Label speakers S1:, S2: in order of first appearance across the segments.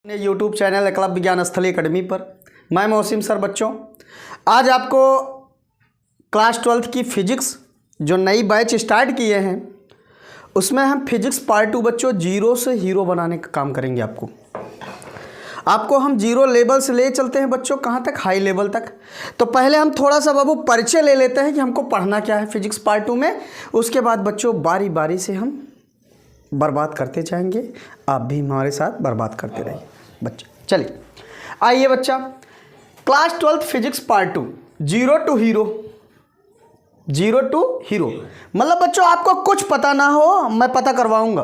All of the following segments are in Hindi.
S1: यूट्यूब चैनल एकलव्य विज्ञान स्थली अकेडमी पर मैं मौसिम सर। बच्चों, आज आपको क्लास 12th की फिजिक्स जो नई बैच स्टार्ट किए हैं उसमें हम फिजिक्स पार्ट 2 बच्चों जीरो से हीरो बनाने का काम करेंगे। आपको हम जीरो लेवल से ले चलते हैं बच्चों, कहाँ तक? हाई लेवल तक। तो पहले हम थोड़ा सा बाबू परिचय ले लेते हैं कि हमको पढ़ना क्या है फिजिक्स पार्ट 2 में। उसके बाद बच्चों बारी बारी से हम बर्बाद करते जाएंगे, आप भी हमारे साथ बर्बाद करते रहिए बच्चे। चलिए आइए बच्चा, class 12th physics part 2 zero to hero. Zero to hero मतलब बच्चों आपको कुछ पता ना हो, मैं पता करवाऊंगा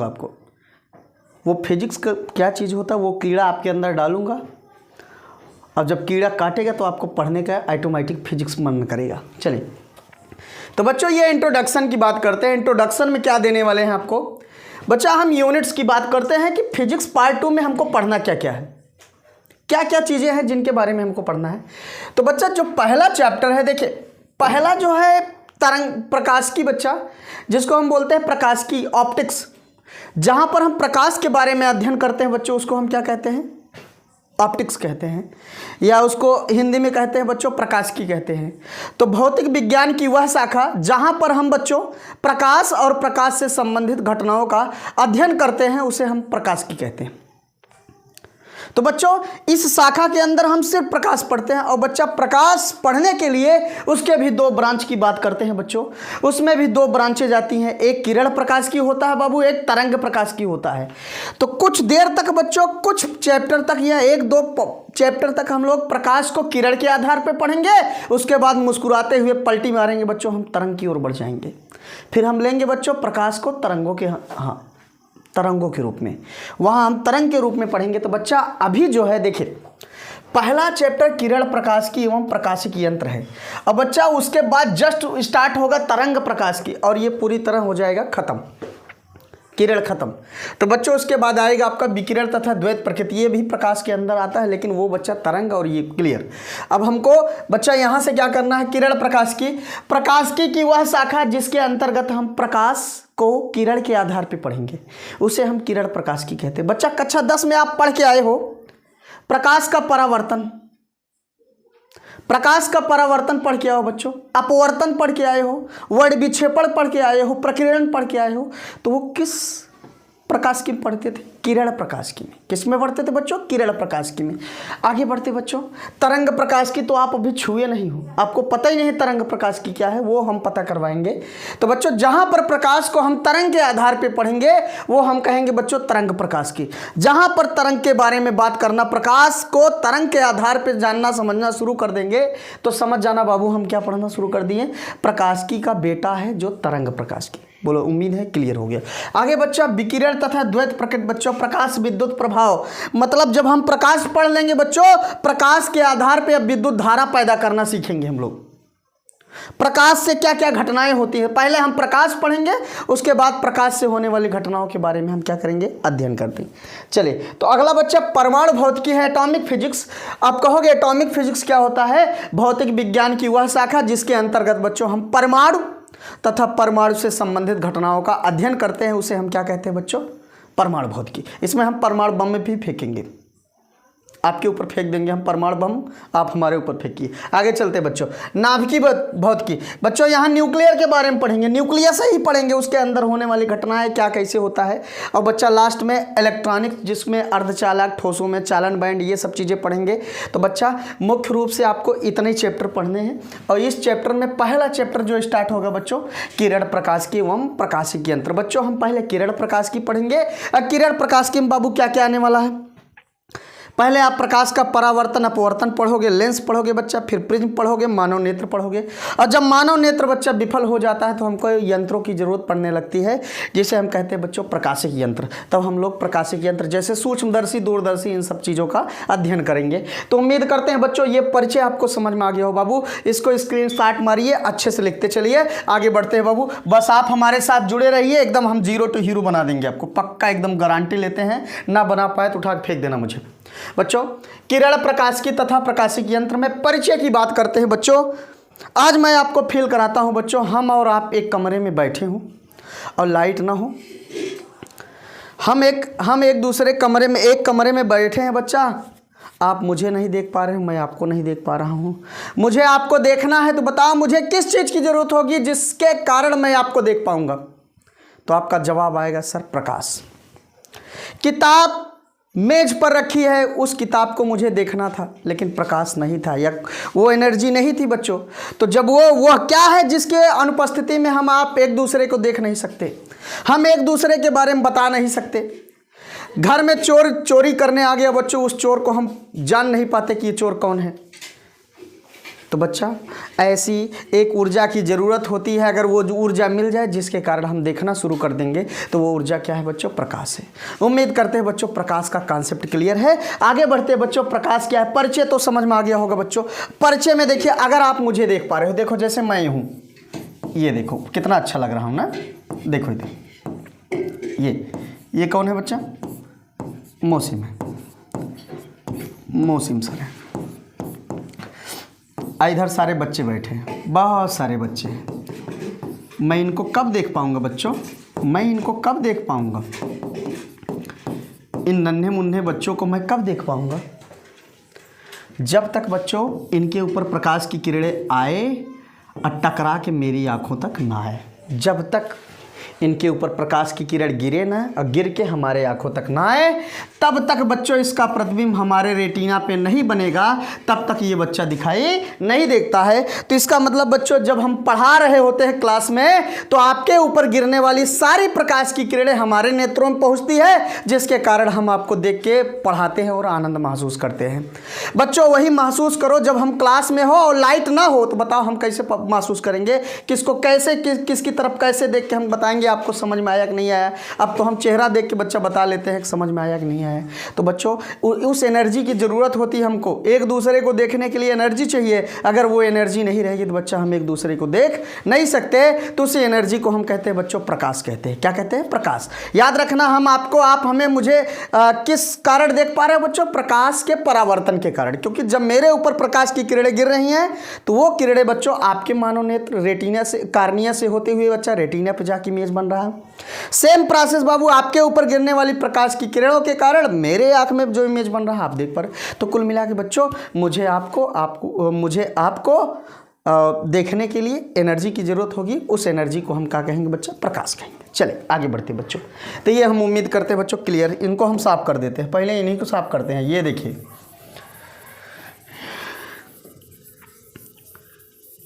S1: आपको वो फिजिक्स का क्या चीज़ होता है, वो कीड़ा आपके अंदर डालूंगा। अब जब कीड़ा काटेगा तो आपको पढ़ने का ऑटोमेटिक फिजिक्स मन करेगा। चलिए तो बच्चों ये इंट्रोडक्शन की बात करते हैं। इंट्रोडक्शन में क्या देने वाले हैं आपको बच्चा? हम यूनिट्स की बात करते हैं कि फिजिक्स पार्ट 2 में हमको पढ़ना क्या क्या है, क्या क्या चीज़ें हैं जिनके बारे में हमको पढ़ना है। तो बच्चा जो पहला चैप्टर है, देखिए पहला जो है तरंग प्रकाश की बच्चा, जिसको हम बोलते हैं प्रकाश की ऑप्टिक्स। जहाँ पर हम प्रकाश के बारे में अध्ययन करते हैं बच्चों, उसको हम क्या कहते हैं? ऑप्टिक्स कहते हैं, या उसको हिंदी में कहते हैं बच्चों प्रकाशिकी कहते हैं। तो भौतिक विज्ञान की वह शाखा जहाँ पर हम बच्चों प्रकाश और प्रकाश से संबंधित घटनाओं का अध्ययन करते हैं, उसे हम प्रकाशिकी कहते हैं। तो बच्चों इस शाखा के अंदर हम सिर्फ प्रकाश पढ़ते हैं, और बच्चा प्रकाश पढ़ने के लिए उसके भी दो ब्रांच की बात करते हैं बच्चों। उसमें भी दो ब्रांचें जाती हैं, एक किरण प्रकाश की होता है बाबू, एक तरंग प्रकाश की होता है। तो कुछ देर तक बच्चों, कुछ चैप्टर तक या एक दो चैप्टर तक हम लोग प्रकाश को किरण के आधार पर पढ़ेंगे। उसके बाद मुस्कुराते हुए पलटी मारेंगे बच्चों, हम तरंग की ओर बढ़ जाएंगे। फिर हम लेंगे बच्चों प्रकाश को तरंगों के रूप में, वहाँ हम तरंग के रूप में पढ़ेंगे। तो बच्चा अभी जो है देखिए, पहला चैप्टर किरण प्रकाश की एवं प्रकाशिकी यंत्र है। अब बच्चा उसके बाद जस्ट स्टार्ट होगा तरंग प्रकाश की, और ये पूरी तरह हो जाएगा खत्म, किरण खत्म। तो बच्चों उसके बाद आएगा आपका विकिरण तथा द्वैत प्रकृति, ये भी प्रकाश के अंदर आता है, लेकिन वो बच्चा तरंग और ये क्लियर। अब हमको बच्चा यहाँ से क्या करना है? किरण प्रकाशिकी की वह शाखा जिसके अंतर्गत हम प्रकाश को किरण के आधार पे पढ़ेंगे, उसे हम किरण प्रकाशिकी कहते हैं। बच्चा कक्षा 10 में आप पढ़ के आए हो प्रकाश का परावर्तन पढ़ के आओ बच्चों, अपवर्तन पढ़ के आए हो, वर्ण विक्षेपण पढ़ के आए हो, प्रकीर्णन पढ़ के आए हो। तो वो किस प्रकाश की पढ़ते थे? किरण प्रकाश की में। किस में पढ़ते थे बच्चों? किरण प्रकाश की में। आगे बढ़ते बच्चों, तरंग प्रकाश की तो आप अभी छुए नहीं हो, आपको पता ही नहीं तरंग प्रकाश की क्या है, वो हम पता करवाएंगे। तो बच्चों जहां पर प्रकाश को हम तरंग के आधार पे पढ़ेंगे वो हम कहेंगे बच्चों तरंग प्रकाश की। जहां पर तरंग के बारे में बात करना, प्रकाश को तरंग के आधार पर जानना समझना शुरू कर देंगे तो समझ जाना बाबू हम क्या पढ़ना शुरू कर दिए, प्रकाशिकी का बेटा है जो तरंग प्रकाश की। बोलो, उम्मीद है क्लियर हो गया। आगे बच्चा विकिरण तथा द्वैत प्रकृति बच्चों, प्रकाश विद्युत प्रभाव, मतलब जब हम प्रकाश पढ़ लेंगे बच्चों, प्रकाश के आधार पे अब विद्युत धारा पैदा करना सीखेंगे हम लोग। प्रकाश से क्या क्या घटनाएं होती है, पहले हम प्रकाश पढ़ेंगे, उसके बाद प्रकाश से होने वाली घटनाओं के बारे में हम क्या करेंगे? अध्ययन करते हैं। चलिए तो अगला बच्चा परमाणु भौतिकी है, एटॉमिक फिजिक्स। आप कहोगे एटॉमिक फिजिक्स क्या होता है? भौतिक विज्ञान की वह शाखा जिसके अंतर्गत बच्चों हम परमाणु तथा परमाणु से संबंधित घटनाओं का अध्ययन करते हैं, उसे हम क्या कहते हैं बच्चों? परमाणु भौतिकी। इसमें हम परमाणु बम में भी फेंकेंगे, आपके ऊपर फेंक देंगे हम परमाणु बम, आप हमारे ऊपर फेंकिए। आगे चलते बच्चों, नाभिकीय भौतिकी बच्चों, यहाँ न्यूक्लियर के बारे में पढ़ेंगे, न्यूक्लियस ही पढ़ेंगे, उसके अंदर होने वाली घटनाएं क्या कैसे होता है। और बच्चा लास्ट में इलेक्ट्रॉनिक, जिसमें अर्धचालक, ठोसों में चालन बैंड, ये सब चीज़ें पढ़ेंगे। तो बच्चा मुख्य रूप से आपको इतने ही चैप्टर पढ़ने हैं, और इस चैप्टर में पहला चैप्टर जो स्टार्ट होगा बच्चों किरण प्रकाशिकी एवं प्रकाशिकी यंत्र। बच्चों हम पहले किरण प्रकाशिकी पढ़ेंगे। किरण प्रकाशिकी में बाबू क्या क्या आने वाला है? पहले आप प्रकाश का परावर्तन अपवर्तन पढ़ोगे, लेंस पढ़ोगे बच्चा, फिर प्रिज्म पढ़ोगे, मानव नेत्र पढ़ोगे। और जब मानव नेत्र बच्चा विफल हो जाता है तो हमको यंत्रों की जरूरत पड़ने लगती है, जिसे हम कहते हैं बच्चों प्रकाशिक यंत्र। तब हम लोग प्रकाशिक यंत्र जैसे सूक्ष्मदर्शी, दूरदर्शी, इन सब चीज़ों का अध्ययन करेंगे। तो उम्मीद करते हैं बच्चों ये परिचय आपको समझ में आ गया हो बाबू। इसको स्क्रीनशॉट मारिए, अच्छे से लिखते चलिए, आगे बढ़ते हैं बाबू। बस आप हमारे साथ जुड़े रहिए, एकदम हम जीरो टू हीरो बना देंगे आपको, पक्का एकदम गारंटी लेते हैं। ना बना पाए तो उठा के फेंक देना मुझे। बच्चों किरण प्रकाशिकी तथा प्रकाशिकी यंत्र में परिचय की बात करते हैं बच्चों। आज मैं आपको फील कराता हूं बच्चों, हम और आप एक कमरे में बैठे हों और लाइट ना हो, हम एक दूसरे कमरे में एक कमरे में बैठे हैं बच्चा, आप मुझे नहीं देख पा रहे हो, मैं आपको नहीं देख पा रहा हूँ, मुझे आपको देखना है तो बताओ मुझे किस चीज़ की ज़रूरत होगी जिसके कारण मैं आपको देख पाऊँगा। तो आपका जवाब आएगा सर प्रकाश। किताब मेज पर रखी है, उस किताब को मुझे देखना था लेकिन प्रकाश नहीं था या वो एनर्जी नहीं थी बच्चों। तो जब वो क्या है जिसके अनुपस्थिति में हम आप एक दूसरे को देख नहीं सकते, हम एक दूसरे के बारे में बता नहीं सकते। घर में चोर चोरी करने आ गया बच्चों, उस चोर को हम जान नहीं पाते कि ये चोर कौन है। तो बच्चा ऐसी एक ऊर्जा की ज़रूरत होती है, अगर वो ऊर्जा मिल जाए जिसके कारण हम देखना शुरू कर देंगे तो वो ऊर्जा क्या है बच्चों? प्रकाश है। उम्मीद करते हैं बच्चों प्रकाश का कॉन्सेप्ट क्लियर है। आगे बढ़ते हैं बच्चों, प्रकाश क्या है? परिचय तो समझ में आ गया होगा बच्चों। परिचय में देखिए, अगर आप मुझे देख पा रहे हो, देखो जैसे मैं हूँ, ये देखो कितना अच्छा लग रहा हूँ ना, देखो इधर ये कौन है बच्चा? मौसिम है, मौसिम सर है। इधर सारे बच्चे बैठे हैं, बहुत सारे बच्चे हैं। मैं इनको कब देख पाऊंगा बच्चों? मैं इनको कब देख पाऊंगा? इन नन्हे मुन्ने बच्चों को मैं कब देख पाऊंगा? जब तक बच्चों इनके ऊपर प्रकाश की किरणें आए और टकरा के मेरी आंखों तक ना आए। जब तक इनके ऊपर प्रकाश की किरण गिरे ना और गिर के हमारे आंखों तक ना आए, तब तक बच्चों इसका प्रतिबिंब हमारे रेटिना पे नहीं बनेगा, तब तक ये बच्चा दिखाई नहीं देखता है। तो इसका मतलब बच्चों जब हम पढ़ा रहे होते हैं क्लास में, तो आपके ऊपर गिरने वाली सारी प्रकाश की किरणें हमारे नेत्रों में पहुंचती है, जिसके कारण हम आपको देख के पढ़ाते हैं और आनंद महसूस करते हैं। बच्चों वही महसूस करो जब हम क्लास में हो और लाइट ना हो, तो बताओ हम कैसे महसूस करेंगे? किसको कैसे किसकी तरफ कैसे देख के हम बताएंगे आपको समझ में आया कि नहीं आया? अब तो हम चेहरा देख के बच्चा बता लेते हैं कि समझ में आया कि नहीं आया। तो बच्चों उस एनर्जी की ज़रूरत होती है हमको, एक दूसरे को देखने के लिए एनर्जी चाहिए। अगर वो एनर्जी नहीं रहेगी तो बच्चा हम एक दूसरे को देख नहीं सकते। तो उस एनर्जी को हम कहते हैं बच्चों प्रकाश कहते हैं। क्या कहते हैं? प्रकाश। याद रखना, हम आपको आप हमें मुझे किस कारण देख पा रहे हो बच्चों? प्रकाश के परावर्तन के कारण। क्योंकि जब मेरे ऊपर प्रकाश की किरणें गिर रही हैं तो वो किरणें बच्चों आपके मानव नेत्र रेटिना से कार्निया से होते हुए बच्चा रेटिना पे जाके इमेज बन रहा है। सेम प्रोसेस बाबू, आपके ऊपर गिरने वाली प्रकाश की किरणों के कारण मेरे आंख में जो इमेज बन रहा है आप देख पा रहे। तो कुल मिला के बच्चों मुझे आपको देखने के लिए एनर्जी की जरूरत होगी। उस एनर्जी को हम क्या कहेंगे बच्चा? प्रकाश कहेंगे। चले आगे बढ़ते बच्चों। तो ये हम उम्मीद करते हैं बच्चों क्लियर। इनको हम साफ कर देते हैं, पहले इन्हीं को साफ करते हैं। ये देखिए,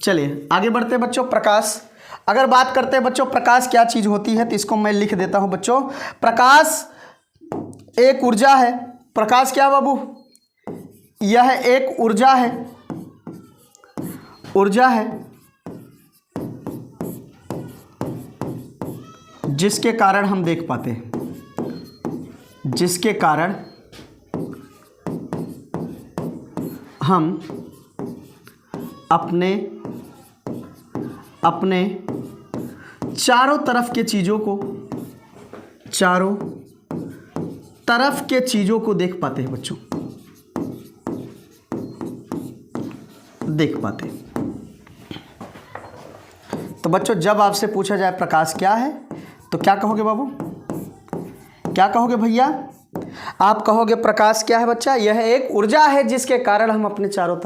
S1: चलिए आगे बढ़ते हैं बच्चों। प्रकाश, अगर बात करते हैं बच्चों प्रकाश क्या चीज़ होती है, तो इसको मैं लिख देता हूं बच्चों। प्रकाश एक ऊर्जा है। प्रकाश क्या बाबू? यह एक ऊर्जा है, ऊर्जा है जिसके कारण हम देख पाते हैं, जिसके कारण हम अपने चारों तरफ के चीज़ों को, चारों तरफ के चीज़ों को देख पाते हैं बच्चों, देख पाते हैं। तो बच्चों जब आपसे पूछा जाए प्रकाश क्या है तो क्या कहोगे बाबू? क्या कहोगे भैया? आप कहोगे प्रकाश क्या है बच्चा? यह एक ऊर्जा है जिसके कारण हम अपने चारों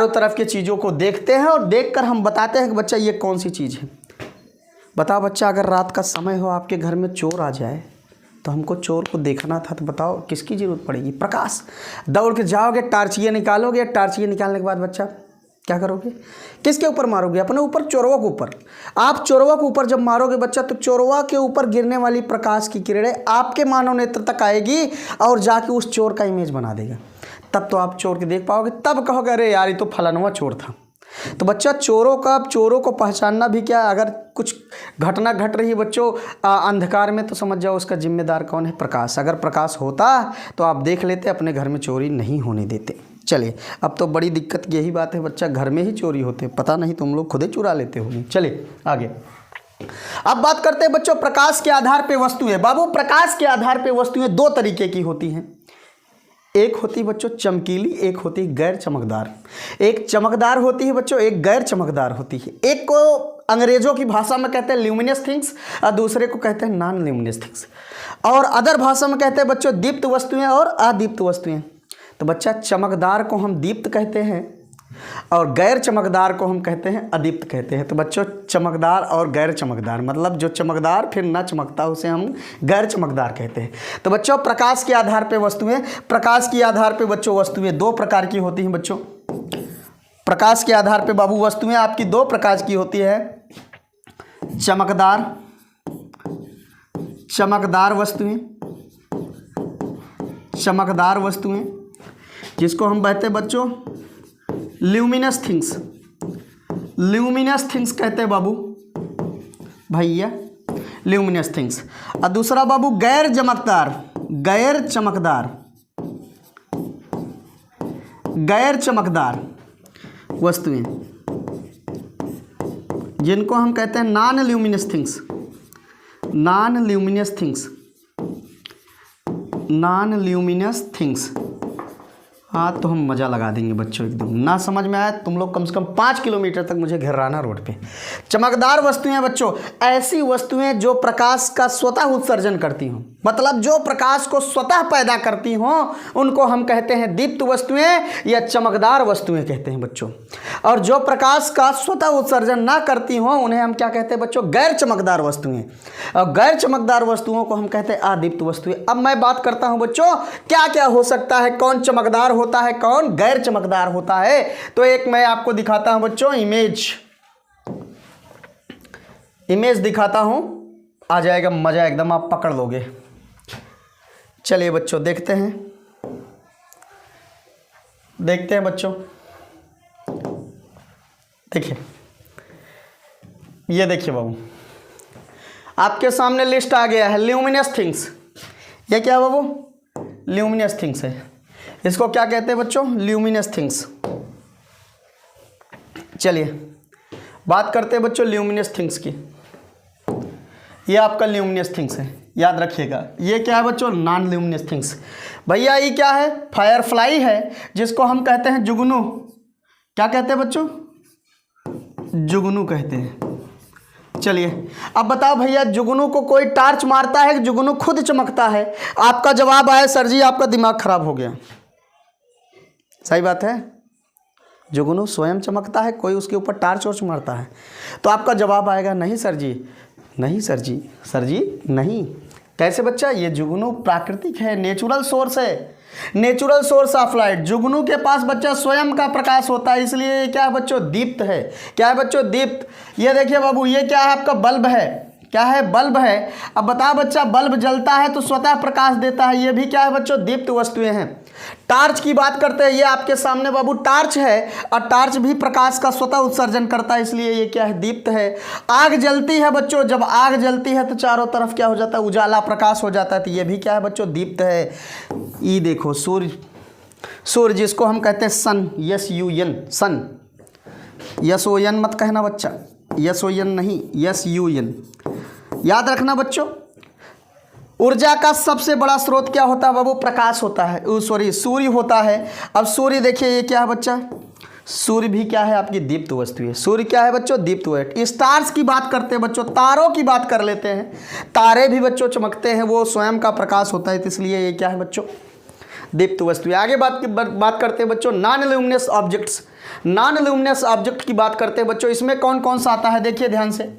S1: तरफ के चीज़ों को देखते हैं और देखकर हम बताते हैं कि बच्चा ये कौन सी चीज़ है। बताओ बच्चा, अगर रात का समय हो, आपके घर में चोर आ जाए, तो हमको चोर को देखना था, तो बताओ किसकी ज़रूरत पड़ेगी? प्रकाश। दौड़ के जाओगे, टार्चिया निकालोगे, टार्चिया निकालने के बाद बच्चा क्या करोगे? किसके ऊपर मारोगे? अपने ऊपर, चोरवा के ऊपर। आप चोरवा के ऊपर जब मारोगे बच्चा, तो चोरवा के ऊपर गिरने वाली प्रकाश की किरणें आपके मानव नेत्र तक आएगी और जाके उस चोर का इमेज बना देगा। तब तो आप चोर के देख पाओगे, तब कहोगे अरे यार ये तो फलानवा चोर था। तो बच्चा चोरों को पहचानना भी क्या, अगर कुछ घटना घट रही है बच्चों अंधकार में, तो समझ जाओ उसका जिम्मेदार कौन है? प्रकाश। अगर प्रकाश होता तो आप देख लेते, अपने घर में चोरी नहीं होने देते। चलिए, अब तो बड़ी दिक्कत यही बात है बच्चा, घर में ही चोरी होते, पता नहीं तुम लोग खुद ही चुरा लेते होंगे। चलिए आगे। अब बात करते हैं बच्चों प्रकाश के आधार पे वस्तुएं। बाबू प्रकाश के आधार पे वस्तुएं दो तरीके की होती हैं। एक होती बच्चों चमकीली, एक होती गैर चमकदार। एक चमकदार होती है बच्चों, एक गैर चमकदार होती है। एक को अंग्रेजों की भाषा में कहते हैं ल्यूमिनस थिंग्स और दूसरे को कहते हैं नॉन ल्यूमिनस थिंग्स, और अदर भाषा में कहते हैं बच्चों दीप्त वस्तुएं और अदीप्त वस्तुएं। तो बच्चा चमकदार को हम दीप्त कहते हैं और गैर चमकदार को हम कहते हैं अदीप्त कहते हैं। तो बच्चों चमकदार और गैर चमकदार, मतलब जो चमकदार फिर ना चमकता उसे हम गैर चमकदार कहते हैं। तो बच्चों प्रकाश के आधार पे वस्तुएं, प्रकाश के आधार पे बच्चों वस्तुएं दो प्रकार की होती हैं बच्चों। प्रकाश के आधार पे बाबू वस्तुएं आपकी दो प्रकार की होती है, चमकदार, चमकदार वस्तुएं, चमकदार वस्तुएं जिसको हम कहते हैं बच्चों ल्यूमिनस थिंग्स, ल्यूमिनस थिंग्स कहते हैं बाबू भैया, ल्यूमिनस थिंग्स। और दूसरा बाबू गैर चमकदार, गैर चमकदार, गैर चमकदार वस्तुएं जिनको हम कहते हैं non luminous things, non luminous things, non luminous things. हाँ तो हम मज़ा लगा देंगे बच्चों, एकदम ना समझ में आया तुम लोग कम से कम 5 किलोमीटर तक मुझे घेराना रोड पे। चमकदार वस्तुएं बच्चों ऐसी वस्तुएं जो प्रकाश का स्वतः उत्सर्जन करती हों, मतलब जो प्रकाश को स्वतः पैदा करती हों उनको हम कहते हैं दीप्त वस्तुएं या चमकदार वस्तुएं कहते हैं बच्चों। और जो प्रकाश का स्वतः उत्सर्जन ना करती हों उन्हें हम क्या कहते हैं बच्चों, गैर चमकदार वस्तुएं। और गैर चमकदार वस्तुओं को हम कहते हैं अदीप्त वस्तुएं। अब मैं बात करता हूं बच्चों क्या क्या हो सकता है, कौन चमकदार होता है कौन गैर चमकदार होता है। तो एक मैं आपको दिखाता हूं बच्चों इमेज, इमेज दिखाता हूं, आ जाएगा मजा एकदम, आप पकड़ लोगे। चलिए बच्चों देखते हैं, देखते हैं बच्चों। देखिए ये देखिए बाबू आपके सामने लिस्ट आ गया है ल्यूमिनस थिंग्स। ये क्या है बाबू, ल्यूमिनस थिंग्स है। इसको क्या कहते हैं बच्चों, ल्यूमिनस थिंग्स। चलिए बात करते हैं बच्चों ल्यूमिनस थिंग्स की। ये आपका ल्यूमिनस थिंग्स है, याद रखिएगा। ये क्या है बच्चों, नॉन ल्यूमिनस थिंग्स। भैया ये क्या है, फायरफ्लाई है जिसको हम कहते हैं जुगनू। क्या कहते हैं बच्चों, जुगनू कहते हैं। चलिए अब बताओ भैया जुगनू को कोई टार्च मारता है कि जुगनू खुद चमकता है? आपका जवाब आया सर जी आपका दिमाग खराब हो गया। सही बात है, जुगनू स्वयं चमकता है, कोई उसके ऊपर टार्च वार्च मारता है। तो आपका जवाब आएगा नहीं सर जी, नहीं सर जी, सर जी नहीं। कैसे बच्चा, ये जुगनू प्राकृतिक है, नेचुरल सोर्स है, नेचुरल सोर्स ऑफ लाइट। जुगनू के पास बच्चा स्वयं का प्रकाश होता है, इसलिए ये क्या है बच्चों, दीप्त है। क्या है बच्चों, दीप्त। ये देखिए बाबू ये क्या है, आपका बल्ब है। क्या है, बल्ब है। अब बता बच्चा, बल्ब जलता है तो स्वतः प्रकाश देता है, ये भी क्या है बच्चों, दीप्त वस्तुएं हैं। टार्च की बात करते हैं, ये आपके सामने बाबू टार्च है और टार्च भी प्रकाश का स्वतः उत्सर्जन करता है, इसलिए ये क्या है, दीप्त है। आग जलती है बच्चों, जब आग जलती है तो चारों तरफ क्या हो जाता है, उजाला प्रकाश हो जाता है, तो ये भी क्या है बच्चों, दीप्त है। ये देखो सूर्य, सूर्य जिसको हम कहते हैं sun, S U N, sun, S O N मत कहना बच्चा, यस ओ एन नहीं, यस यू एन, याद रखना बच्चों। ऊर्जा का सबसे बड़ा स्रोत क्या होता है बाबू, प्रकाश होता है, सॉरी सूर्य होता है। अब सूर्य देखिए ये क्या है बच्चा, सूर्य भी क्या है, आपकी दीप्त वस्तु है। सूर्य क्या है बच्चों, दीप्त वस्तु। स्टार्स की बात करते हैं बच्चों, तारों की बात कर लेते हैं। तारे भी बच्चों चमकते हैं, वो स्वयं का प्रकाश होता है, तो इसलिए ये क्या है बच्चों, दीप्त वस्तु है। आगे बात करते हैं बच्चों non luminous objects. Non luminous object की बात करते हैं बच्चों, इसमें कौन कौन सा आता है, देखिए ध्यान से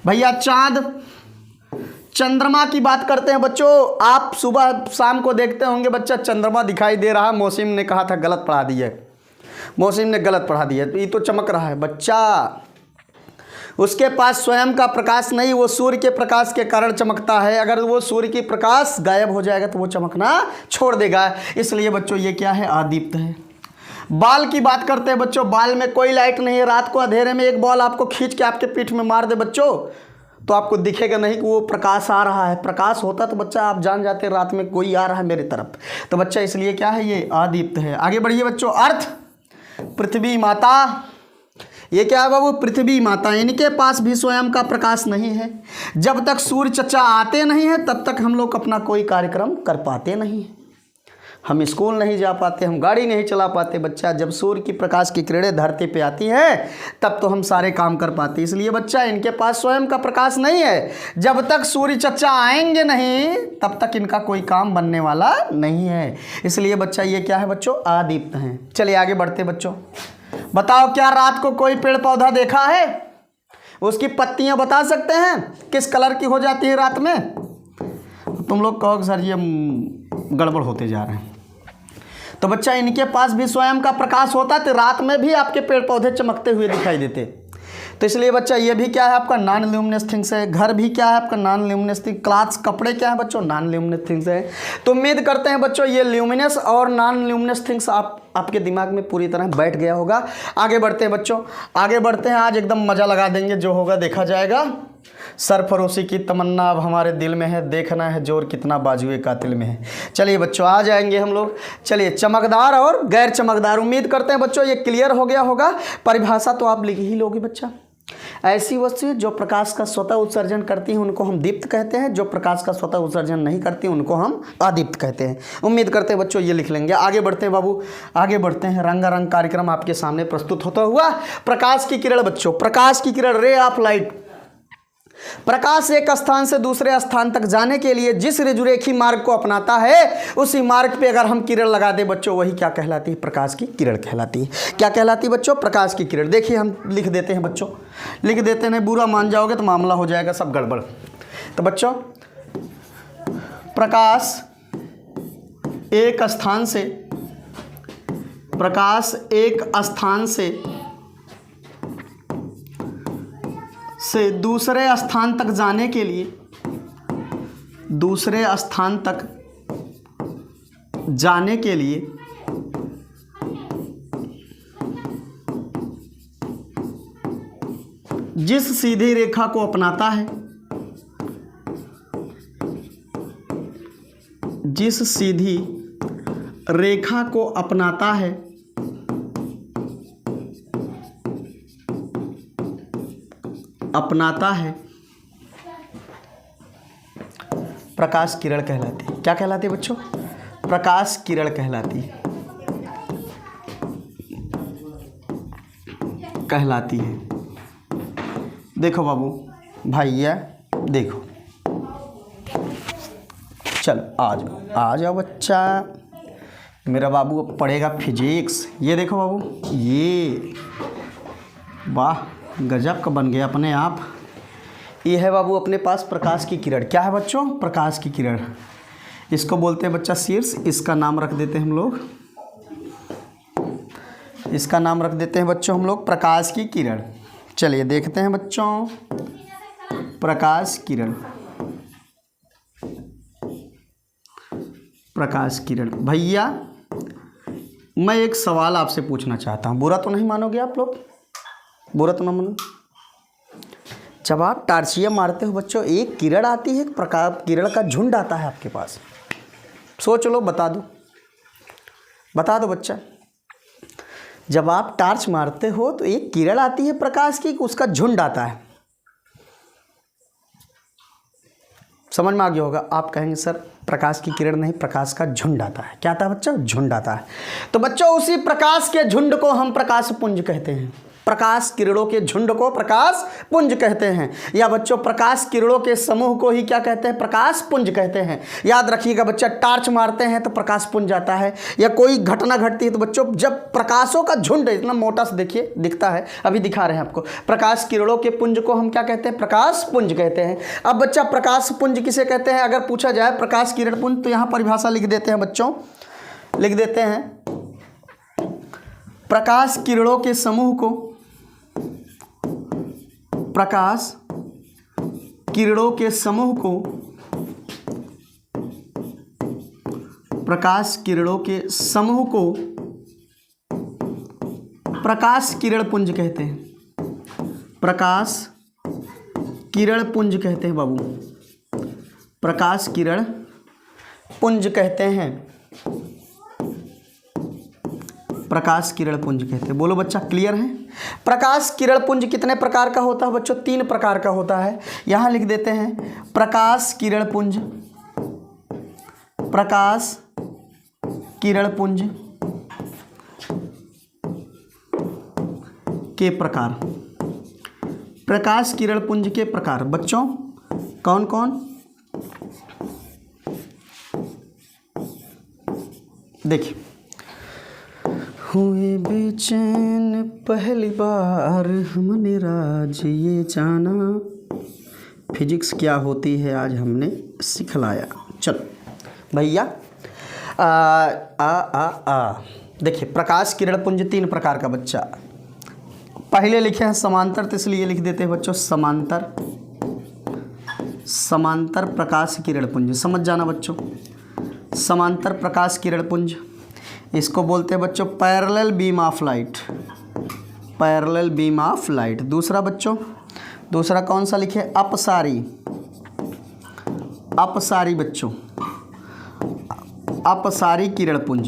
S1: भैया। चांद, चंद्रमा की बात करते हैं बच्चों। आप सुबह शाम को देखते होंगे बच्चा, चंद्रमा दिखाई दे रहा, मौसम ने कहा था गलत पढ़ा दिया, मौसम ने गलत पढ़ा दिया, तो ये तो चमक रहा है बच्चा। उसके पास स्वयं का प्रकाश नहीं, वो सूर्य के प्रकाश के कारण चमकता है। अगर वो सूर्य की प्रकाश गायब हो जाएगा तो वो चमकना छोड़ देगा, इसलिए बच्चों ये क्या है, अदीप्त है। बाल की बात करते हैं बच्चों, बाल में कोई लाइट नहीं है, रात को अंधेरे में एक बॉल आपको खींच के आपके पीठ में मार दे बच्चों तो आपको दिखेगा नहीं कि वो प्रकाश आ रहा है। प्रकाश होता तो बच्चा आप जान जाते रात में कोई आ रहा है मेरी तरफ, तो बच्चा इसलिए क्या है, ये अदीप्त है। आगे बढ़िए बच्चों। अर्थ, पृथ्वी माता, ये क्या है बाबू, पृथ्वी माता, इनके पास भी स्वयं का प्रकाश नहीं है। जब तक सूर्य चचा आते नहीं है तब तक हम लोग अपना कोई कार्यक्रम कर पाते नहीं है। हम स्कूल नहीं जा पाते, हम गाड़ी नहीं चला पाते बच्चा। जब सूर्य की प्रकाश की किरणें धरती पे आती हैं तब तो हम सारे काम कर पाते। इसलिए बच्चा इनके पास स्वयं का प्रकाश नहीं है। जब तक सूर्य चच्चा आएंगे नहीं तब तक इनका कोई काम बनने वाला नहीं है। इसलिए बच्चा ये क्या है बच्चों, आदीप्त हैं। चलिए आगे बढ़ते बच्चों। बताओ क्या रात को कोई पेड़ पौधा देखा है? उसकी पत्तियां बता सकते हैं किस कलर की हो जाती है रात में? तुम लोग कहोगे सर ये गड़बड़ होते जा रहे हैं। तो बच्चा इनके पास भी स्वयं का प्रकाश होता तो रात में भी आपके पेड़ पौधे चमकते हुए दिखाई देते। तो इसलिए बच्चा ये भी क्या है आपका नॉन ल्यूमिनस थिंग्स है। घर भी क्या है आपका नॉन ल्यूमिनस थिंग। क्लॉथ्स कपड़े क्या है बच्चों, नॉन ल्यूमिनस थिंग्स है। तो उम्मीद करते हैं बच्चों ये ल्यूमिनस और नॉन ल्यूमिनस थिंग्स आपके दिमाग में पूरी तरह बैठ गया होगा। आगे बढ़ते हैं बच्चों, आगे बढ़ते हैं। आज एकदम मज़ा लगा देंगे, जो होगा देखा जाएगा। सरफरोशी की तमन्ना अब हमारे दिल में है, देखना है जोर कितना बाजुए कातिल में है। चलिए बच्चों आ जाएंगे हम लोग। चलिए चमकदार और गैर चमकदार, उम्मीद करते हैं बच्चों ये क्लियर हो गया होगा। परिभाषा तो आप लिख ही लोगे बच्चा। ऐसी वस्तुएं जो प्रकाश का स्वतः उत्सर्जन करती हैं उनको हम दीप्त कहते हैं, जो प्रकाश का स्वतः उत्सर्जन नहीं करती उनको हम अदीप्त कहते हैं। उम्मीद करते हैं बच्चों ये लिख लेंगे। आगे बढ़ते हैं बाबू, आगे बढ़ते हैं। रंगारंग कार्यक्रम आपके सामने प्रस्तुत होता हुआ। प्रकाश की किरण बच्चों, प्रकाश की किरण, रे ऑफ लाइट। प्रकाश एक स्थान से दूसरे स्थान तक जाने के लिए जिस ऋजुरेखी मार्ग को अपनाता है उसी मार्ग पे अगर हम किरण लगा दें बच्चों, वही क्या कहलाती है, प्रकाश की किरण कहलाती है। क्या कहलाती है बच्चों, प्रकाश की किरण। देखिए हम लिख देते हैं बच्चों, लिख देते हैं, बुरा मान जाओगे तो मामला हो जाएगा सब गड़बड़। तो बच्चों प्रकाश एक स्थान से, प्रकाश एक स्थान से दूसरे स्थान तक जाने के लिए, दूसरे स्थान तक जाने के लिए जिस सीधी रेखा को अपनाता है, जिस सीधी रेखा को अपनाता है प्रकाश किरण कहलाती है। क्या कहलाती है बच्चों, प्रकाश किरण कहलाती है, कहलाती है। देखो बाबू भैया देखो, चलो आ जाओ बच्चा। मेरा बाबू अब पढ़ेगा फिजिक्स। ये देखो बाबू, ये वाह गजब का बन गया अपने आप। ये है बाबू अपने पास प्रकाश की किरण। क्या है बच्चों, प्रकाश की किरण। इसको बोलते हैं बच्चा शीर्ष। इसका नाम रख देते हैं हम लोग, इसका नाम रख देते हैं बच्चों हम लोग प्रकाश की किरण। चलिए देखते हैं बच्चों, प्रकाश किरण, प्रकाश किरण। भैया मैं एक सवाल आपसे पूछना चाहता हूँ, बुरा तो नहीं मानोगे आप लोग, बुरा तो ना मानो। जब आप टार्चिया मारते हो बच्चों, एक किरण आती है, प्रकाश किरण का झुंड आता है आपके पास। सोच लो, बता दो बच्चा। जब आप टार्च मारते हो तो एक किरण आती है प्रकाश की, उसका झुंड आता है। समझ में आ गया होगा। आप कहेंगे सर प्रकाश की किरण नहीं, प्रकाश का झुंड आता है। क्या आता है बच्चा, झुंड आता है। तो बच्चों उसी प्रकाश के झुंड को हम प्रकाश पुंज कहते हैं। प्रकाश किरणों के झुंड को प्रकाश पुंज कहते हैं, या बच्चों प्रकाश किरणों के समूह को ही क्या कहते हैं, प्रकाश पुंज कहते हैं। याद रखिएगा बच्चा, टार्च मारते हैं तो प्रकाश पुंज आता है, या कोई घटना घटती है तो बच्चों जब प्रकाशों का झुंड इतना मोटा सा देखिए दिखता है, अभी दिखा रहे हैं आपको, प्रकाश किरणों के पुंज को हम क्या कहते हैं, प्रकाश पुंज कहते हैं। अब बच्चा प्रकाश पुंज किसे कहते हैं, अगर पूछा जाए प्रकाश किरण पुंज, तो यहाँ परिभाषा लिख देते हैं बच्चों, लिख देते हैं प्रकाश किरणों के समूह को, प्रकाश किरणों के समूह को, प्रकाश किरणों के समूह को प्रकाश किरण पुंज कहते हैं। प्रकाश किरण पुंज कहते हैं बाबू, प्रकाश किरण पुंज कहते हैं, प्रकाश किरण पुंज कहते हैं। बोलो बच्चा क्लियर है। प्रकाश किरण पुंज कितने प्रकार का होता है बच्चों, 3 प्रकार का होता है। यहां लिख देते हैं प्रकाश किरण पुंज, प्रकाश किरण पुंज के प्रकार, प्रकाश किरण पुंज के प्रकार बच्चों कौन कौन? देखिए, हुए बेचैन पहली बार हमने राज ये जाना, फिजिक्स क्या होती है आज हमने सिखलाया। चलो भैया, देखिए प्रकाश किरण पुंज 3 प्रकार का बच्चा, पहले लिखे हैं समांतर, तो इसलिए लिख देते हैं बच्चों समांतर, समांतर प्रकाश किरण पुंज, समझ जाना बच्चों। समांतर प्रकाश किरण पुंज, इसको बोलते हैं बच्चों parallel beam of light, parallel beam of light. दूसरा बच्चों, दूसरा कौन सा लिखे? अपसारी, अपसारी बच्चों, अपसारी किरण पुंज।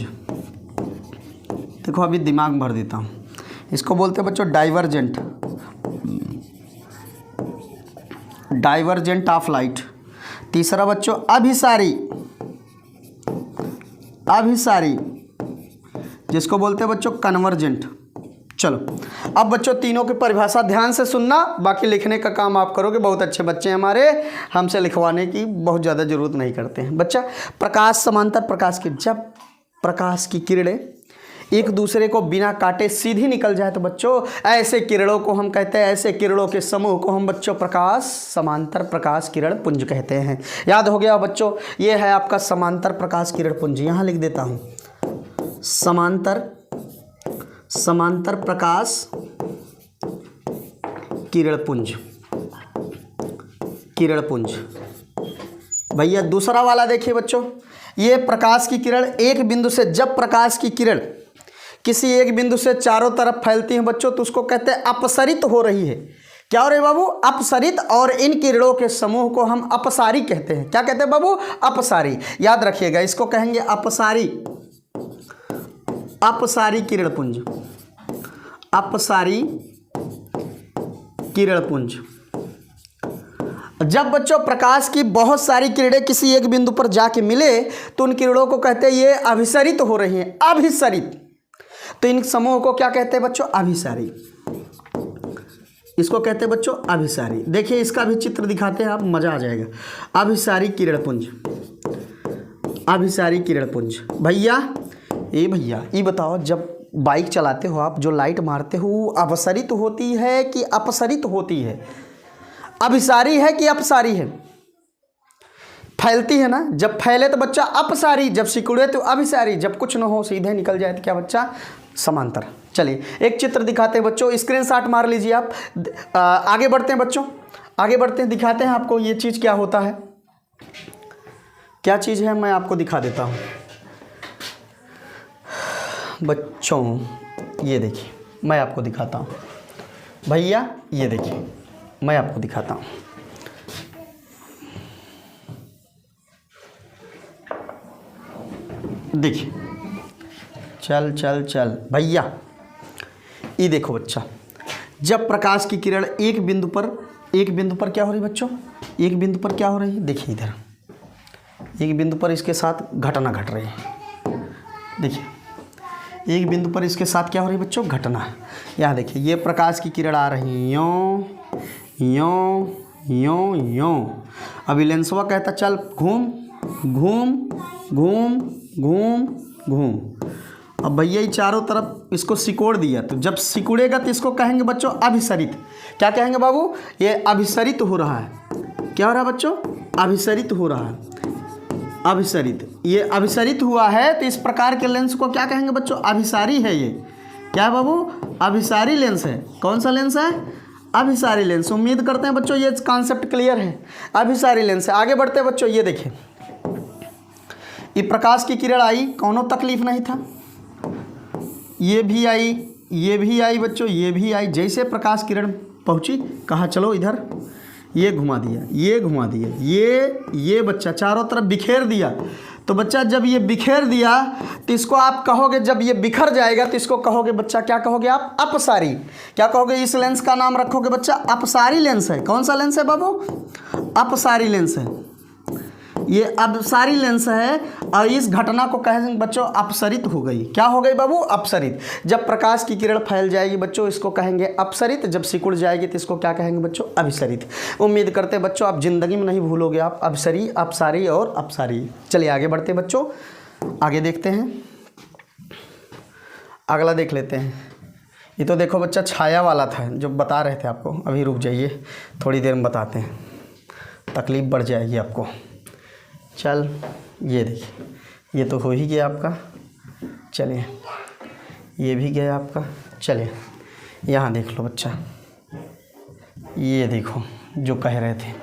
S1: देखो अभी दिमाग भर देता हूँ। इसको बोलते हैं बच्चों डाइवर्जेंट, डाइवर्जेंट ऑफ लाइट। तीसरा बच्चों अभिसारी, अभिसारी जिसको बोलते हैं बच्चों कन्वर्जेंट। चलो अब बच्चों तीनों की परिभाषा ध्यान से सुनना, बाकी लिखने का काम आप करोगे। बहुत अच्छे बच्चे हैं हमारे, हमसे लिखवाने की बहुत ज़्यादा ज़रूरत नहीं करते हैं। बच्चा प्रकाश समांतर प्रकाश की, जब प्रकाश की किरणें एक दूसरे को बिना काटे सीधी निकल जाए तो बच्चों ऐसे किरणों को हम कहते हैं, ऐसे किरणों के समूह को हम बच्चों प्रकाश समांतर प्रकाश किरण पुंज कहते हैं। याद हो गया बच्चों, ये है आपका समांतर प्रकाश किरण पुंज। यहाँ लिख देता हूँ समांतर, समांतर प्रकाश किरण पुंज, किरण पुंज। भैया दूसरा वाला देखिए बच्चों, ये प्रकाश की किरण एक बिंदु से, जब प्रकाश की किरण किसी एक बिंदु से चारों तरफ फैलती है बच्चों तो उसको कहते हैं अपसरित हो रही है। क्या हो रही है बाबू? अपसरित। और इन किरणों के समूह को हम अपसारी कहते हैं। क्या कहते हैं बाबू? अपसारी। याद रखिएगा, इसको कहेंगे अपसारी, अपसारी किरण पुंज, अपसारी किरण पुंज। जब बच्चों प्रकाश की बहुत सारी किरणें किसी एक बिंदु पर जाके मिले तो उन किरणों को कहते हैं ये अभिसरित हो रही हैं, अभिसरित। तो इन समूह को क्या कहते हैं बच्चों? अभिसारी। इसको कहते हैं बच्चों अभिसारी। देखिए इसका भी चित्र दिखाते हैं आप, मजा आ जाएगा। अभिसारी किरण पुंज, अभिसारी किरण पुंज। भैया ये बताओ, जब बाइक चलाते हो आप, जो लाइट मारते हो वो अभिसरित होती है कि अपसरित होती है? अभिसारी है कि अपसारी है? फैलती है ना, जब फैले तो बच्चा अपसारी, जब सिकुड़े तो अभिसारी, जब कुछ न हो सीधे निकल जाए तो क्या बच्चा? समांतर। चलिए एक चित्र दिखाते हैं बच्चों, स्क्रीनशॉट मार लीजिए आप। आगे बढ़ते हैं बच्चों, आगे बढ़ते हैं, दिखाते हैं आपको ये चीज़ क्या होता है, क्या चीज़ है, मैं आपको दिखा देता हूँ बच्चों। ये देखिए मैं आपको दिखाता हूँ भैया, ये देखिए मैं आपको दिखाता हूँ। देखिए चल चल चल भैया, ये देखो बच्चा, जब प्रकाश की किरण एक बिंदु पर क्या हो रही है बच्चों? एक बिंदु पर क्या हो रही है? देखिए इधर एक बिंदु पर इसके साथ घटना घट रही है। देखिए एक बिंदु पर इसके साथ क्या हो रही है बच्चों? घटना। यहाँ देखिए ये प्रकाश की किरण आ रही है यों यों यों यों। अभी लेंसवा कहता चल घूम घूम घूम घूम घूम। अब भैया ये चारों तरफ इसको सिकोड़ दिया, तो जब सिकुड़ेगा तो इसको कहेंगे बच्चों अभिसरित। क्या कहेंगे बाबू? ये अभिसरित हो रहा है। क्या हो रहा है बच्चों? अभिसरित हो रहा है, अभिसरित। ये अभिसरित हुआ है तो इस प्रकार के लेंस को क्या कहेंगे बच्चों? अभिसारी है। ये क्या है बाबू? अभिसारी लेंस है। कौन सा लेंस है? अभिसारी लेंस। उम्मीद करते हैं बच्चों ये कॉन्सेप्ट क्लियर है। अभिसारी लेंस है। आगे बढ़ते हैं बच्चों, ये देखिए ये प्रकाश की किरण आई, कौनो तकलीफ नहीं था, ये भी आई, ये भी आई बच्चों, ये भी आई। जैसे प्रकाश किरण पहुंची, कहा चलो इधर, ये घुमा दिया, ये घुमा दिया, ये बच्चा चारों तरफ बिखेर दिया। तो बच्चा जब ये बिखेर दिया तो इसको आप कहोगे, जब ये बिखर जाएगा तो इसको कहोगे बच्चा, क्या कहोगे आप? अपसारी। क्या कहोगे? इस लेंस का नाम रखोगे बच्चा अपसारी लेंस है। कौन सा लेंस है बाबू? अपसारी लेंस है। ये अपसारी लेंस है और इस घटना को कहेंगे बच्चों अपसरित हो गई। क्या हो गई बाबू? अपसरित। जब प्रकाश की किरण फैल जाएगी बच्चों इसको कहेंगे अपसरित, जब सिकुड़ जाएगी तो इसको क्या कहेंगे बच्चों? अभिसरित। उम्मीद करते हैं बच्चों आप जिंदगी में नहीं भूलोगे आप अपसरी, अपसारी और अपसारी। चलिए आगे बढ़ते बच्चों, आगे देखते हैं, अगला देख लेते हैं। ये तो देखो बच्चा छाया वाला था जो बता रहे थे आपको, अभी रुक जाइए थोड़ी देर में बताते हैं, तकलीफ़ बढ़ जाएगी आपको। चल ये देखिए, ये तो हो ही गया आपका, चलिए ये भी गया आपका। चलिए यहाँ देख लो बच्चा, ये देखो जो कह रहे थे,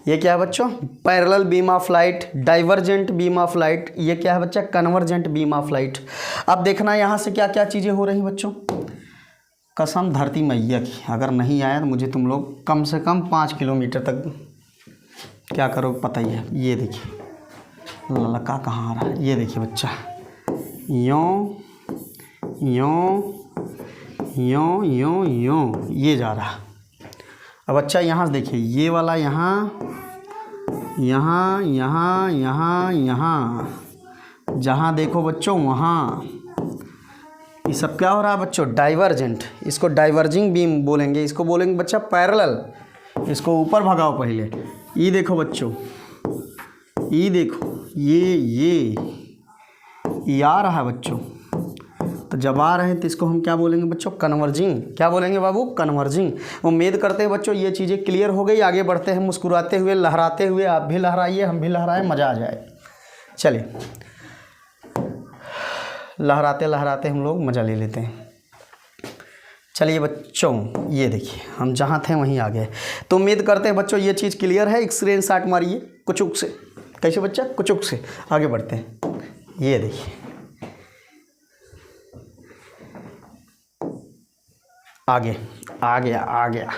S1: ये क्या है बच्चों? Parallel beam of light, divergent beam of light. ये क्या है बच्चा? Convergent beam of light. अब देखना यहाँ से क्या क्या चीज़ें हो रही बच्चों। कसम धरती मैया की, अगर नहीं आया तो मुझे तुम लोग कम से कम 5 किलोमीटर तक क्या करो पता ही है। ये देखिए लड़का कहाँ आ रहा है, ये देखिए बच्चा, यों यों यों यों यों ये जा रहा। अब बच्चा यहाँ से देखिए, ये वाला यहाँ यहाँ यहाँ यहाँ यहाँ, जहाँ देखो बच्चों वहाँ, ये सब क्या हो रहा है बच्चों? डाइवर्जेंट। इसको डाइवर्जिंग बीम बोलेंगे, इसको बोलेंगे बच्चा पैरेलल। इसको ऊपर भगाओ पहले, ये देखो बच्चों, ये देखो ये आ रहा है बच्चों। तो जब आ रहे हैं तो इसको हम क्या बोलेंगे बच्चों? कन्वर्जिंग। क्या बोलेंगे बाबू? कन्वर्जिंग। उम्मीद करते हैं बच्चों ये चीज़ें क्लियर हो गई। आगे बढ़ते हैं मुस्कुराते हुए, लहराते हुए। आप भी लहराइए, हम भी लहराएं, मज़ा आ जाए। चलिए लहराते लहराते हम लोग मज़ा ले लेते हैं। चलिए बच्चों ये देखिए हम जहाँ थे वहीं आ गए। तो उम्मीद करते हैं बच्चों ये चीज़ क्लियर है। स्क्रीनशॉट मारिए कुचुक से। कैसे बच्चा? कुचुक से। आगे बढ़ते हैं, ये देखिए आगे आ गया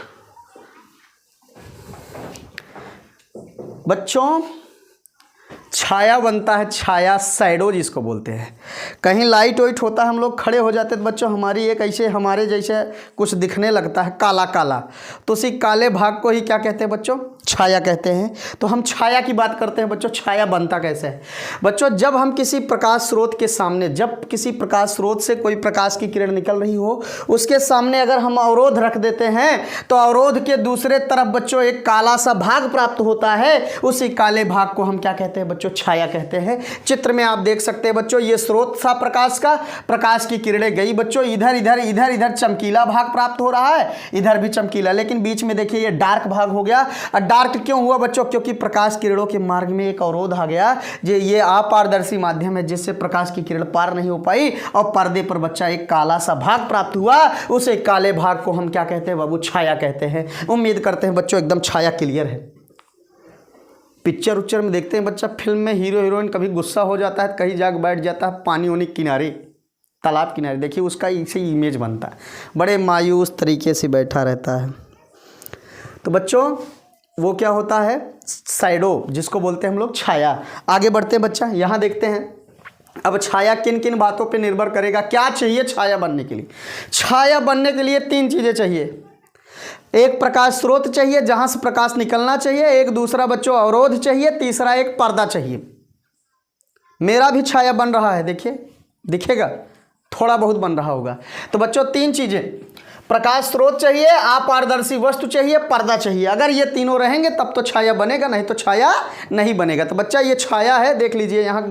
S1: बच्चों। छाया बनता है, छाया शैडो जिसको बोलते हैं। कहीं लाइट वाइट होता है, हम लोग खड़े हो जाते हैं तो बच्चों हमारी एक ऐसे हमारे जैसे कुछ दिखने लगता है काला काला, तो उसी काले भाग को ही क्या कहते हैं बच्चों? छाया कहते हैं। तो हम छाया की बात करते हैं बच्चों। छाया बनता कैसे है बच्चों? जब हम किसी प्रकाश स्रोत के सामने, जब किसी प्रकाश स्रोत से कोई प्रकाश की किरण निकल रही हो, उसके सामने अगर हम अवरोध रख देते हैं तो अवरोध के दूसरे तरफ बच्चों एक काला सा भाग प्राप्त होता है। उसी काले भाग को हम क्या कहते हैं बच्चों? छाया कहते हैं। चित्र में आप देख सकते हैं बच्चों, ये स्रोत था प्रकाश का, प्रकाश की किरणें गई बच्चों, इधर इधर इधर इधर चमकीला भाग प्राप्त हो रहा है, इधर भी चमकीला, लेकिन बीच में देखिए ये डार्क भाग हो गया। और डार्क क्यों हुआ बच्चों? क्योंकि प्रकाश किरणों के मार्ग में एक अवरोध आ गया। ये अपारदर्शी माध्यम है जिससे प्रकाश की किरण पार नहीं हो पाई और पर्दे पर बच्चा एक काला सा भाग प्राप्त हुआ। उस एक काले भाग को हम क्या कहते हैं बाबू? छाया कहते हैं। उम्मीद करते हैं बच्चों एकदम छाया क्लियर है। पिक्चर उच्चर में देखते हैं बच्चा, फिल्म में हीरो हीरोइन कभी गुस्सा हो जाता है, कहीं जाकर बैठ जाता है पानी वानी किनारे, तालाब किनारे, देखिए उसका इसे इमेज बनता है, बड़े मायूस तरीके से बैठा रहता है। तो बच्चों वो क्या होता है? शैडो, जिसको बोलते हैं हम लोग छाया। आगे बढ़ते हैं बच्चा, यहाँ देखते हैं अब छाया किन किन बातों पे निर्भर करेगा। क्या चाहिए छाया बनने के लिए? छाया बनने के लिए 3 चीज़ें चाहिए। एक प्रकाश स्रोत चाहिए जहाँ से प्रकाश निकलना चाहिए, एक दूसरा बच्चों अवरोध चाहिए, तीसरा एक पर्दा चाहिए। मेरा भी छाया बन रहा है, देखिए दिखेगा, थोड़ा बहुत बन रहा होगा। तो बच्चों 3 चीज़ें, प्रकाश स्रोत चाहिए, अपारदर्शी वस्तु चाहिए, पर्दा चाहिए। अगर ये तीनों रहेंगे तब तो छाया बनेगा, नहीं तो छाया नहीं बनेगा। तो बच्चा ये छाया है, देख लीजिए यहाँ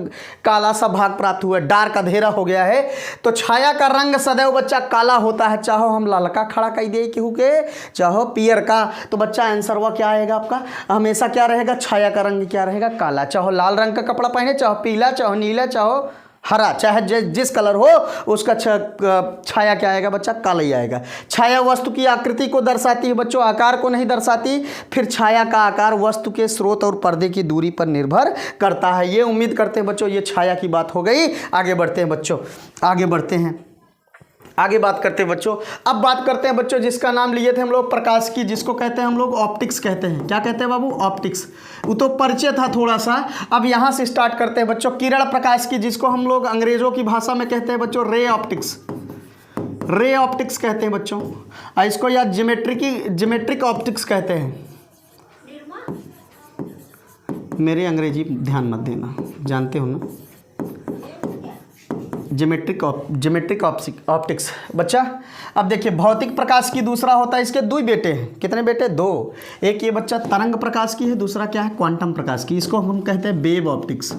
S1: काला सा भाग प्राप्त हुआ है, डार्क अंधेरा हो गया है। तो छाया का रंग सदैव बच्चा काला होता है, चाहो हम ललका खड़ा कर दिए केहू के, चाहो पियर का। तो बच्चा आंसर हुआ क्या आएगा आपका? हमेशा क्या रहेगा? छाया का रंग क्या रहेगा? काला। चाहो लाल रंग का कपड़ा पहने, चाहो पीला, चाहो नीला, चाहो हरा, चाहे जिस कलर हो उसका छाया क्या आएगा बच्चा? काला ही आएगा। छाया वस्तु की आकृति को दर्शाती है बच्चों, आकार को नहीं दर्शाती। फिर छाया का आकार वस्तु के स्रोत और पर्दे की दूरी पर निर्भर करता है। ये उम्मीद करते हैं बच्चों ये छाया की बात हो गई। आगे बढ़ते हैं बच्चों, आगे बढ़ते हैं, आगे बात करते हैं बच्चों। अब बात करते हैं बच्चों जिसका नाम लिए थे हम लोग प्रकाश की, जिसको कहते हैं हम लोग ऑप्टिक्स कहते हैं। क्या कहते हैं बाबू? ऑप्टिक्स। वो तो परिचय था थोड़ा सा, अब यहाँ से स्टार्ट करते हैं बच्चों। किरण प्रकाश की, जिसको हम लोग अंग्रेजों की भाषा में कहते हैं बच्चों रे ऑप्टिक्स, रे ऑप्टिक्स कहते हैं बच्चों। इसको या ज्योमेट्रिक ऑप्टिक्स कहते हैं। मेरे अंग्रेजी ध्यान मत देना, जानते हो ना। ज्योमेट्रिक ऑप्टिक्स बच्चा। अब देखिए भौतिक प्रकाश की दूसरा होता है, इसके 2 बेटे हैं। कितने बेटे? 2। एक ये बच्चा तरंग प्रकाश की है, दूसरा क्या है? क्वांटम प्रकाश की। इसको हम कहते हैं वेव ऑप्टिक्स।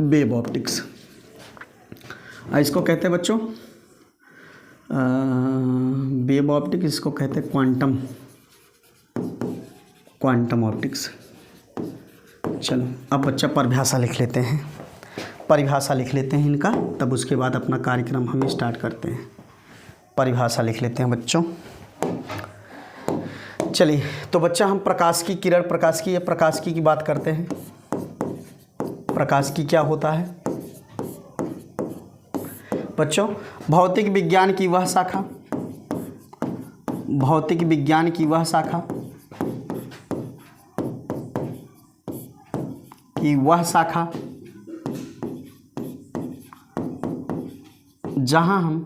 S1: वेव ऑप्टिक्स इसको कहते हैं बच्चों वेव ऑप्टिक्स, इसको कहते हैं क्वांटम ऑप्टिक्स। चलो अब बच्चा परिभाषा लिख लेते हैं, परिभाषा लिख लेते हैं इनका, तब उसके बाद अपना कार्यक्रम हम स्टार्ट करते हैं। परिभाषा लिख लेते हैं बच्चों। चलिए तो बच्चा हम प्रकाश की, किरण प्रकाश की, या प्रकाश की बात करते हैं। प्रकाश की क्या होता है बच्चों? भौतिक विज्ञान की वह शाखा, भौतिक विज्ञान की वह शाखा, कि वह शाखा जहां हम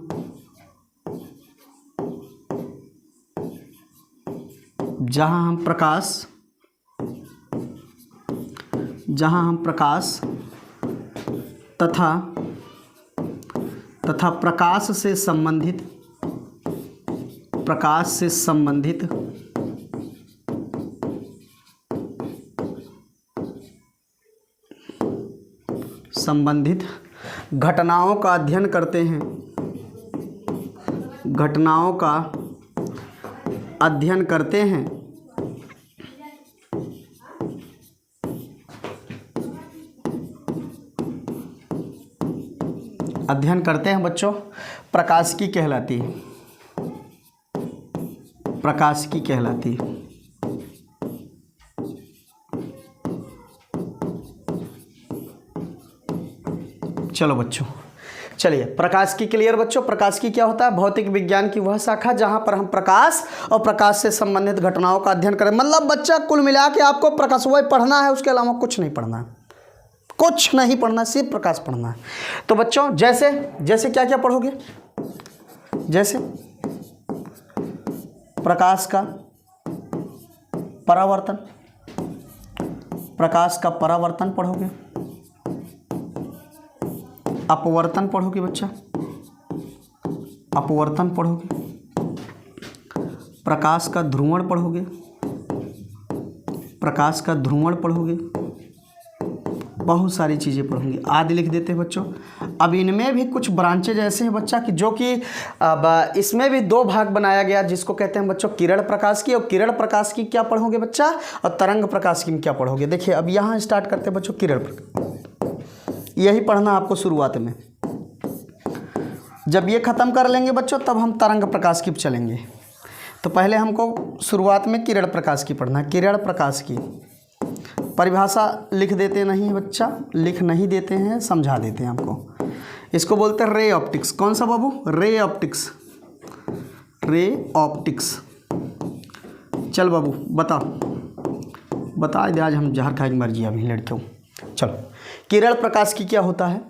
S1: प्रकाश तथा प्रकाश से संबंधित घटनाओं का अध्ययन करते हैं, घटनाओं का अध्ययन करते हैं, अध्ययन करते हैं बच्चों, प्रकाशिकी कहलाती है, प्रकाशिकी कहलाती है। चलो बच्चों, चलिए प्रकाशिकी क्लियर बच्चों। प्रकाशिकी क्या होता है? भौतिक विज्ञान की वह शाखा जहां पर हम प्रकाश और प्रकाश से संबंधित घटनाओं का अध्ययन करें। मतलब बच्चा कुल मिला के आपको प्रकाश वही पढ़ना है, उसके अलावा कुछ नहीं पढ़ना है, कुछ नहीं पढ़ना, सिर्फ प्रकाश पढ़ना है। तो बच्चों जैसे जैसे क्या क्या पढ़ोगे? जैसे प्रकाश का परावर्तन, प्रकाश का परावर्तन पढ़ोगे, अपवर्तन पढ़ोगे बच्चा, अपवर्तन पढ़ोगे, प्रकाश का ध्रुवण पढ़ोगे, प्रकाश का ध्रुवण पढ़ोगे, बहुत सारी चीज़ें पढ़ोगे। आदि लिख देते हैं बच्चों। अब इनमें भी कुछ ब्रांचेज ऐसे हैं बच्चा कि जो कि अब इसमें भी 2 भाग बनाया गया, जिसको कहते हैं बच्चों किरण प्रकाश की। और किरण प्रकाश की क्या पढ़ोगे बच्चा, और तरंग प्रकाश की क्या पढ़ोगे? देखिए अब यहाँ स्टार्ट करते हैं बच्चों किरण प्रकाश, यही पढ़ना आपको शुरुआत में। जब ये ख़त्म कर लेंगे बच्चों तब हम तरंग प्रकाश की चलेंगे। तो पहले हमको शुरुआत में किरण प्रकाश की पढ़ना है। किरण प्रकाश की परिभाषा लिख देते नहीं बच्चा, लिख नहीं देते हैं, समझा देते हैं आपको। इसको बोलते हैं रे ऑप्टिक्स। कौन सा बाबू? Ray optics, ray optics. चल बाबू बता दे, आज हम जहर खाएंगे मर्जी अभी लड़कियों। चलो किरण प्रकाश की क्या होता है?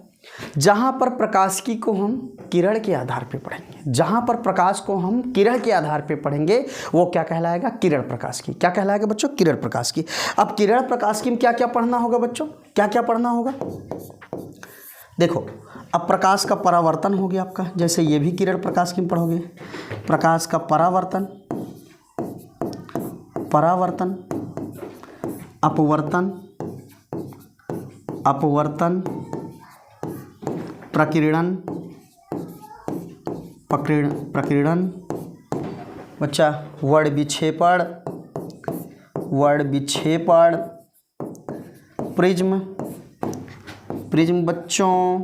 S1: जहाँ पर प्रकाश की को हम किरण के आधार पे पढ़ेंगे, जहाँ पर प्रकाश को हम किरण के आधार पे पढ़ेंगे वो क्या कहलाएगा? किरण प्रकाश की। क्या कहलाएगा बच्चों? किरण प्रकाश की। अब किरण प्रकाश की में क्या क्या पढ़ना होगा बच्चों? क्या क्या पढ़ना होगा? देखो अब प्रकाश का परावर्तन हो गया आपका, जैसे ये भी किरण प्रकाश की में पढ़ोगे। प्रकाश का परावर्तन, परावर्तन, अपवर्तन, अपवर्तन, प्रकीर्णन, प्रकीर्णन बच्चा, वर्ण विक्षेपण, वर्ण विक्षेपण, प्रिज्म, प्रिज्म बच्चों,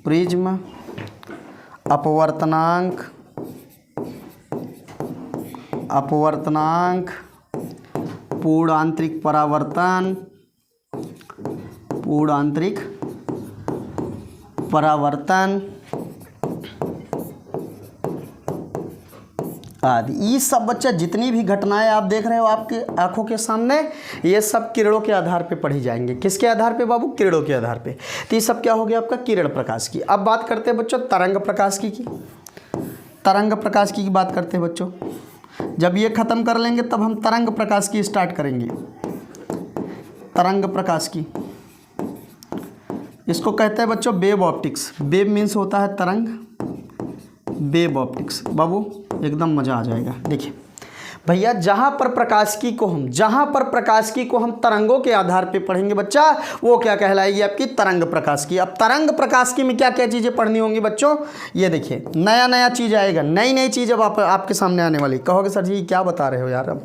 S1: प्रिज्म, अपवर्तनांक, अपवर्तनांक, पूर्ण आंतरिक परावर्तन, पूर्ण आंतरिक परावर्तन आदि। ये सब बच्चा जितनी भी घटनाएं आप देख रहे हो आपके आंखों के सामने, ये सब किरणों के आधार पे पढ़ी जाएंगे। किसके आधार पे बाबू? किरणों के आधार पे। तो ये सब क्या हो गया आपका? किरण प्रकाश की। अब बात करते हैं बच्चों तरंग प्रकाश की। तरंग प्रकाश की बात करते हैं बच्चों। जब ये ख़त्म कर लेंगे तब हम तरंग प्रकाश की स्टार्ट करेंगे। तरंग प्रकाश की। इसको कहते हैं बच्चों वेव ऑप्टिक्स। वेव मीन्स होता है तरंग, वेव ऑप्टिक्स। बाबू एकदम मज़ा आ जाएगा। देखिए भैया, जहाँ पर प्रकाशिकी को हम तरंगों के आधार पे पढ़ेंगे बच्चा, वो क्या कहलाएगी? आपकी तरंग प्रकाशिकी। अब तरंग प्रकाशिकी में क्या क्या चीज़ें पढ़नी होंगी बच्चों? ये देखिए नया नया चीज़ आएगा, नई नई चीज़ अब आपके सामने आने वाली। कहोगे सर जी क्या बता रहे हो यार? अब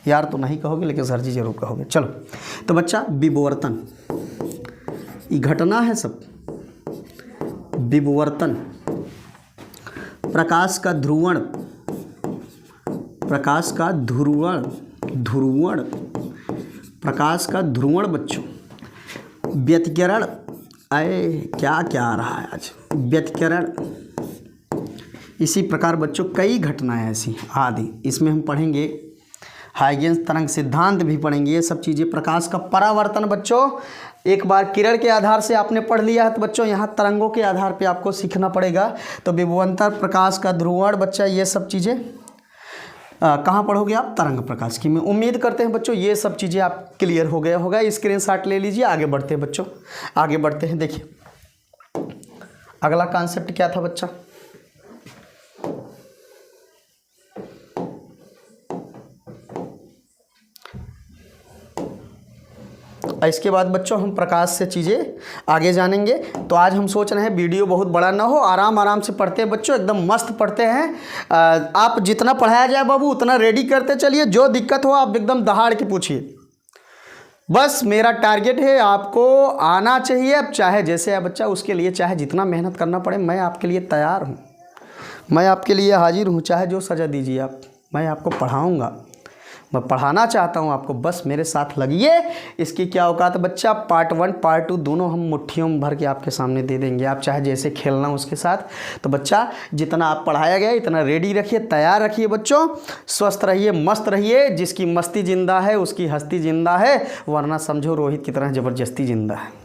S1: यार तो नहीं कहोगे, लेकिन सर जी जरूर कहोगे। चलो तो बच्चा, विवर्तन, ये घटना है सब। विवर्तन, प्रकाश का ध्रुवण, प्रकाश का ध्रुवण, प्रकाश का ध्रुवण बच्चों। व्यतिकरण, अरे क्या क्या आ रहा है आज? व्यतिकरण। इसी प्रकार बच्चों कई घटनाएं ऐसी आदि, इसमें हम पढ़ेंगे। हाइगेंस तरंग सिद्धांत भी पढ़ेंगे। ये सब चीज़ें। प्रकाश का परावर्तन बच्चों, एक बार किरण के आधार से आपने पढ़ लिया है, तो बच्चों यहाँ तरंगों के आधार पे आपको सीखना पड़ेगा। तो विभवांतर, प्रकाश का ध्रुवण बच्चा, ये सब चीज़ें कहाँ पढ़ोगे आप? तरंग प्रकाश की। मैं उम्मीद करते हैं बच्चों ये सब चीज़ें आप क्लियर हो गया होगा। स्क्रीनशॉट ले लीजिए। आगे बढ़ते हैं बच्चों, आगे बढ़ते हैं। देखिए अगला कॉन्सेप्ट क्या था बच्चा? इसके बाद बच्चों हम प्रकाश से चीज़ें आगे जानेंगे। तो आज हम सोच रहे हैं वीडियो बहुत बड़ा ना हो, आराम आराम से पढ़ते हैं बच्चों, एकदम मस्त पढ़ते हैं। आप जितना पढ़ाया जाए बाबू उतना रेडी करते चलिए। जो दिक्कत हो आप एकदम दहाड़ के पूछिए। बस मेरा टारगेट है आपको आना चाहिए। अब चाहे जैसे है बच्चा, उसके लिए चाहे जितना मेहनत करना पड़े, मैं आपके लिए तैयार हूँ, मैं आपके लिए हाजिर हूँ। चाहे जो सज़ा दीजिए आप, मैं आपको पढ़ाऊँगा, मैं पढ़ाना चाहता हूँ आपको। बस मेरे साथ लगिए। इसकी क्या औकात है बच्चा? पार्ट 1 पार्ट 2 दोनों हम मुट्ठियों में भर के आपके सामने दे देंगे। आप चाहे जैसे खेलना उसके साथ। तो बच्चा जितना आप पढ़ाया गया इतना रेडी रखिए, तैयार रखिए बच्चों। स्वस्थ रहिए, मस्त रहिए। जिसकी मस्ती जिंदा है उसकी हस्ती जिंदा है, वरना समझो रोहित की तरह ज़बरदस्ती जिंदा है।